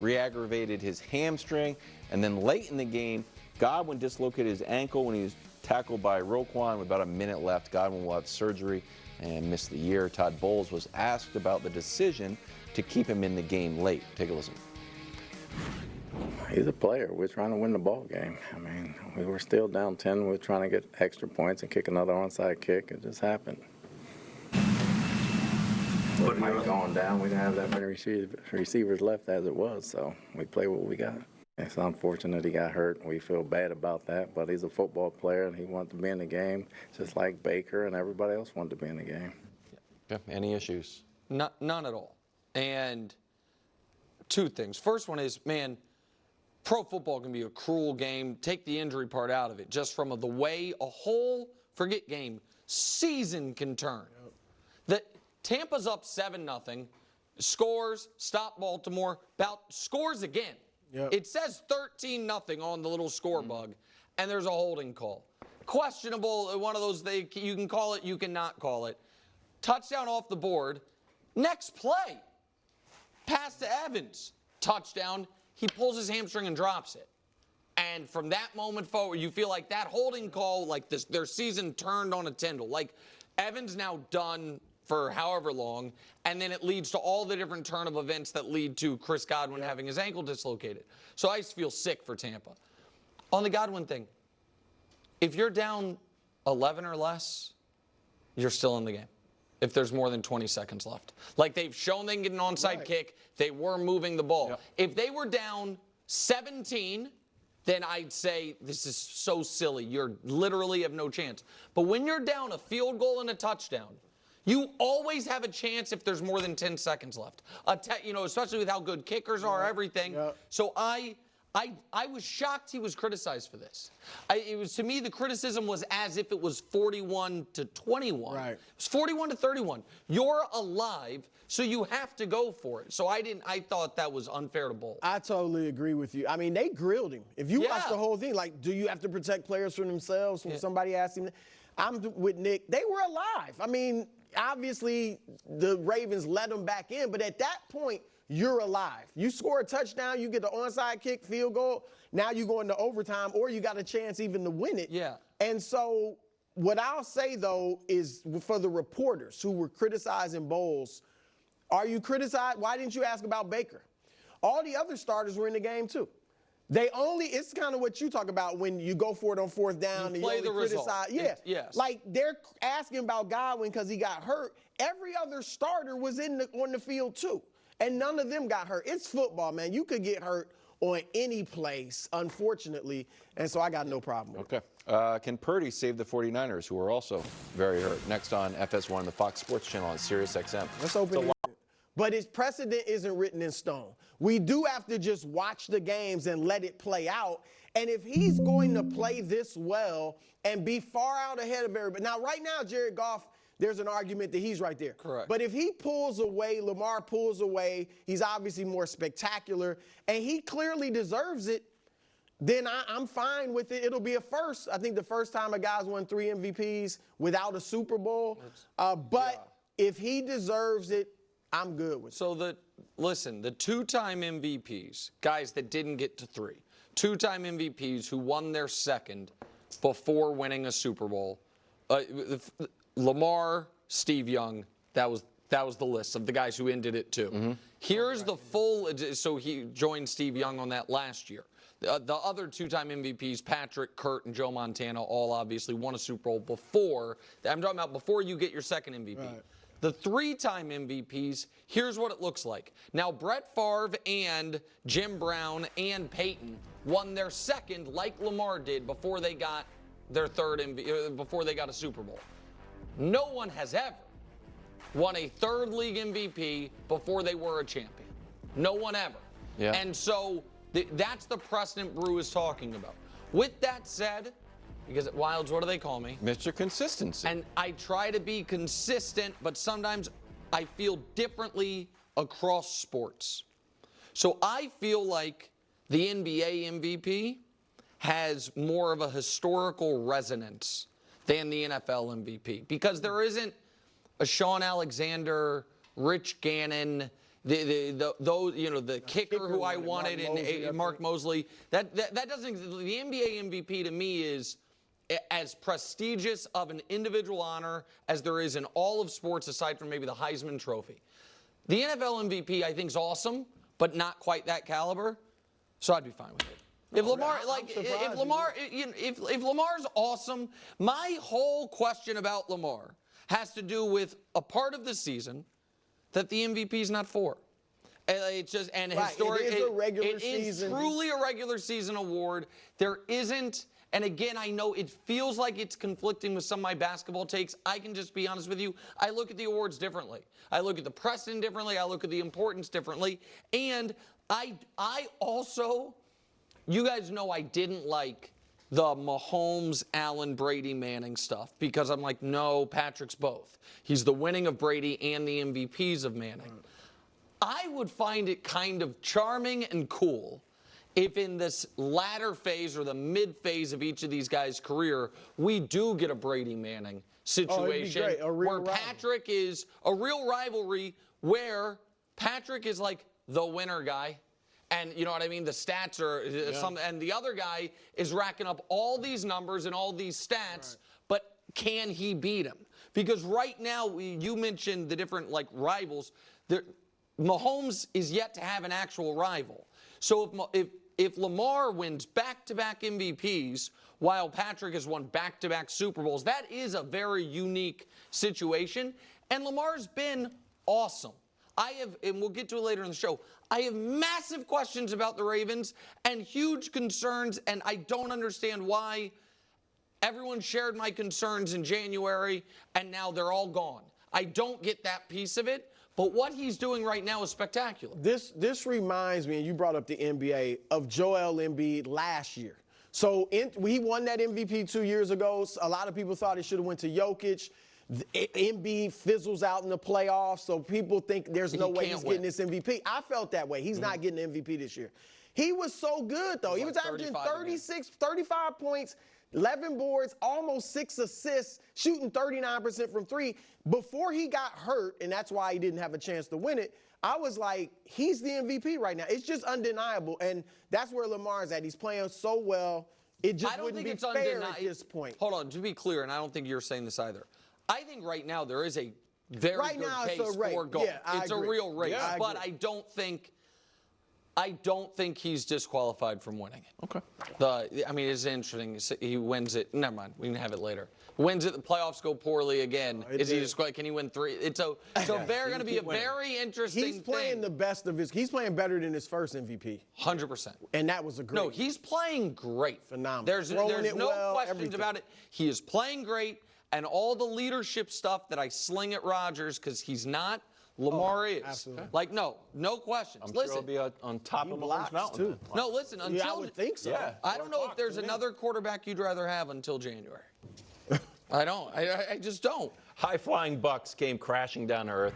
re-aggravated his hamstring, and then late in the game, Godwin dislocated his ankle when he was tackled by Roquan with about a minute left. Godwin will have surgery and miss the year. Todd Bowles was asked about the decision to keep him in the game late. Take a listen. He's a player. We're trying to win the ball game. I mean, we were still down 10. We're trying to get extra points and kick another onside kick. It just happened. With Mike going down, we didn't have that many receivers left as it was, so we play what we got. It's unfortunate he got hurt. We feel bad about that, but he's a football player and he wanted to be in the game, just like Baker and everybody else wanted to be in the game. Yeah. Any issues? None at all. And two things. First one is, man, pro football can be a cruel game. Take the injury part out of it. Just from the way a whole, forget game, season can turn. That Tampa's up 7-0, scores, stop Baltimore, scores again. Yep. It says 13-0 on the little score bug, and there's a holding call. Questionable, one of those, you can call it, you cannot call it. Touchdown off the board. Next play, pass to Evans. Touchdown, he pulls his hamstring and drops it. And from that moment forward, you feel like that holding call, like their season turned on a Tyndall. Like, Evans now done for however long, and then it leads to all the different turn of events that lead to Chris Godwin having his ankle dislocated. So I just feel sick for Tampa. On the Godwin thing, if you're down 11 or less, you're still in the game if there's more than 20 seconds left. Like, they've shown they can get an onside kick. They were moving the ball. Yep. If they were down 17, then I'd say this is so silly. You literally have no chance. But when you're down a field goal and a touchdown, you always have a chance if there's more than 10 seconds left. Especially with how good kickers are, everything. Yep. So I was shocked he was criticized for this. It was, to me, the criticism was as if it was 41-21. Right. It was 41-31. You're alive, so you have to go for it. So I thought that was unfair to Bowles. I totally agree with you. I mean, they grilled him. If you watch the whole thing, like, do you have to protect players from themselves? When somebody asked him, I'm with Nick. They were alive. I mean, obviously the Ravens let them back in, but at that point, you're alive. You score a touchdown, you get the onside kick, field goal, now you go into overtime, or you got a chance even to win it. Yeah. And so what I'll say, though, is for the reporters who were criticizing Bowles, are you criticized? Why didn't you ask about Baker? All the other starters were in the game, too. It's kind of what you talk about when you go for it on fourth down. You play the criticize. Yeah. Yes. Like, they're asking about Godwin because he got hurt. Every other starter was on the field, too. And none of them got hurt. It's football, man. You could get hurt on any place, unfortunately. And so I got no problem with it. Okay. Can Purdy save the 49ers, who are also very hurt? Next on FS1, the Fox Sports Channel on Sirius XM. Let's open it. But its precedent isn't written in stone. We do have to just watch the games and let it play out. And if he's going to play this well and be far out ahead of everybody. Now, right now, Jared Goff, there's an argument that he's right there. Correct. But if he pulls away, Lamar pulls away, he's obviously more spectacular, and he clearly deserves it, then I'm fine with it. It'll be a first. I think the first time a guy's won 3 MVPs without a Super Bowl. If he deserves it, I'm good with it. So the 2-time MVPs, guys that didn't get to 3, 2-time MVPs who won their second before winning a Super Bowl, Lamar, Steve Young, that was the list of the guys who ended it too. Mm-hmm. Here's the full, so he joined Steve Young on that last year. The other 2-time MVPs, Patrick, Kurt, and Joe Montana, all obviously won a Super Bowl before. I'm talking about before you get your second MVP. Right. The 3-time MVPs, here's what it looks like. Now, Brett Favre and Jim Brown and Peyton won their second like Lamar did before they got their third MVP, before they got a Super Bowl. No one has ever won a third league MVP before they were a champion. No one ever. Yeah. And so that's the precedent Brew is talking about. With that said, because at Wilds, what do they call me? Mr. Consistency. And I try to be consistent, but sometimes I feel differently across sports. So I feel like the NBA MVP has more of a historical resonance than the NFL MVP because there isn't a Sean Alexander, Rich Gannon, the kicker who I wanted Mosley, Mark Mosley. That doesn't. The NBA MVP to me is as prestigious of an individual honor as there is in all of sports, aside from maybe the Heisman Trophy. The NFL MVP I think is awesome, but not quite that caliber. So I'd be fine with it. If if Lamar's awesome, my whole question about Lamar has to do with a part of the season that the MVP is not for. It's just historic. It is a regular season. It is truly a regular season award. There isn't. And again, I know it feels like it's conflicting with some of my basketball takes. I can just be honest with you. I look at the awards differently. I look at the precedent differently. I look at the importance differently. And I also, you guys know I didn't like the Mahomes, Allen, Brady, Manning stuff because I'm like, no, Patrick's both. He's the winning of Brady and the MVPs of Manning. I would find it kind of charming and cool if in this latter phase or the mid phase of each of these guys' career, we do get a Brady Manning situation where Patrick is a real rivalry where Patrick is like the winner guy. And you know what I mean? The stats are and the other guy is racking up all these numbers and all these stats, but can he beat him? Because right now, you mentioned the different rivals. Mahomes is yet to have an actual rival. So if Lamar wins back-to-back MVPs while Patrick has won back-to-back Super Bowls, that is a very unique situation. And Lamar's been awesome. And we'll get to it later in the show, I have massive questions about the Ravens and huge concerns, and I don't understand why everyone shared my concerns in January, and now they're all gone. I don't get that piece of it, but what he's doing right now is spectacular. This reminds me, and you brought up the NBA, of Joel Embiid last year. So he won that MVP 2 years ago. A lot of people thought it should have went to Jokic. Embiid fizzles out in the playoffs, so people think there's no way he's getting this MVP. I felt that way. He's not getting the MVP this year. He was so good, though. He was averaging 35 points, 11 boards, almost 6 assists, shooting 39% from three. Before he got hurt, and that's why he didn't have a chance to win it, I was like, he's the MVP right now. It's just undeniable, and that's where Lamar's at. He's playing so well. It just wouldn't be fair at this point. Hold on, to be clear, and I don't think you're saying this either. I think right now there is a very good case for gold. Yeah, it's a real race, but I don't think he's disqualified from winning it. Okay. I mean, it's interesting. He wins it. Never mind. We can have it later. Wins it. The playoffs go poorly again. Is he disqualified? Can he win 3? So they're going to be a very interesting He's playing the best of his. He's playing better than his first MVP. 100%. And that was a great. No, he's playing great. Phenomenal. There's no questions about it. He is playing great. And all the leadership stuff that I sling at Rodgers, because he's not, Lamar is. Absolutely. No questions. I'm sure he'll be on top of Mahomes Mountain. No, listen. I would think so. Yeah. I don't know if there's another quarterback you'd rather have until January. I don't. I just don't. High-flying Bucks came crashing down to earth.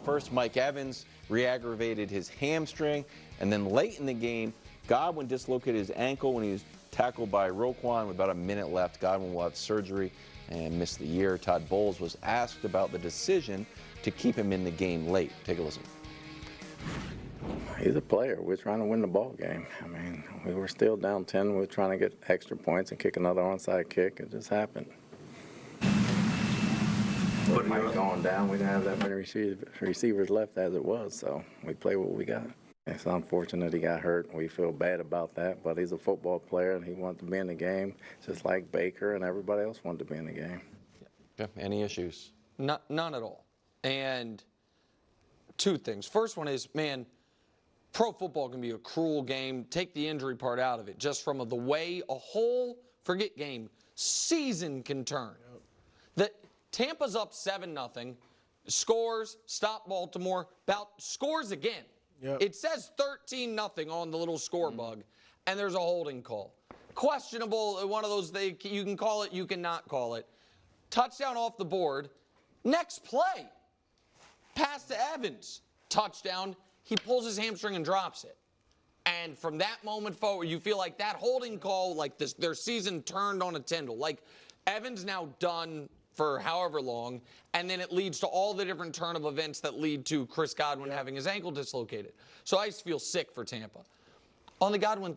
First, Mike Evans re-aggravated his hamstring, and then late in the game, Godwin dislocated his ankle when he was tackled by Roquan with about a minute left. Godwin will have surgery and missed the year. Todd Bowles was asked about the decision to keep him in the game late. Take a listen. He's a player. We're trying to win the ball game. I mean, we were still down 10. We were trying to get extra points and kick another onside kick. It just happened. With Mike going down, we didn't have that many receivers left as it was, so we play what we got. It's unfortunate he got hurt. We feel bad about that, but he's a football player, and he wanted to be in the game, just like Baker and everybody else wanted to be in the game. Yeah. Any issues? None at all. And 2 things. First one is, man, pro football can be a cruel game. Take the injury part out of it, just from the way a whole, forget game, season can turn. That Tampa's up 7-0, scores, stop Baltimore, scores again. Yep. It says 13-0 on the little score bug, and there's a holding call. Questionable, one of those, you can call it, you cannot call it. Touchdown off the board. Next play, pass to Evans. Touchdown. He pulls his hamstring and drops it. And from that moment forward, you feel like that holding call, their season turned on a Tyndall. Evans now done for however long, and then it leads to all the different turn of events that lead to Chris Godwin having his ankle dislocated. So I just feel sick for Tampa. On the Godwin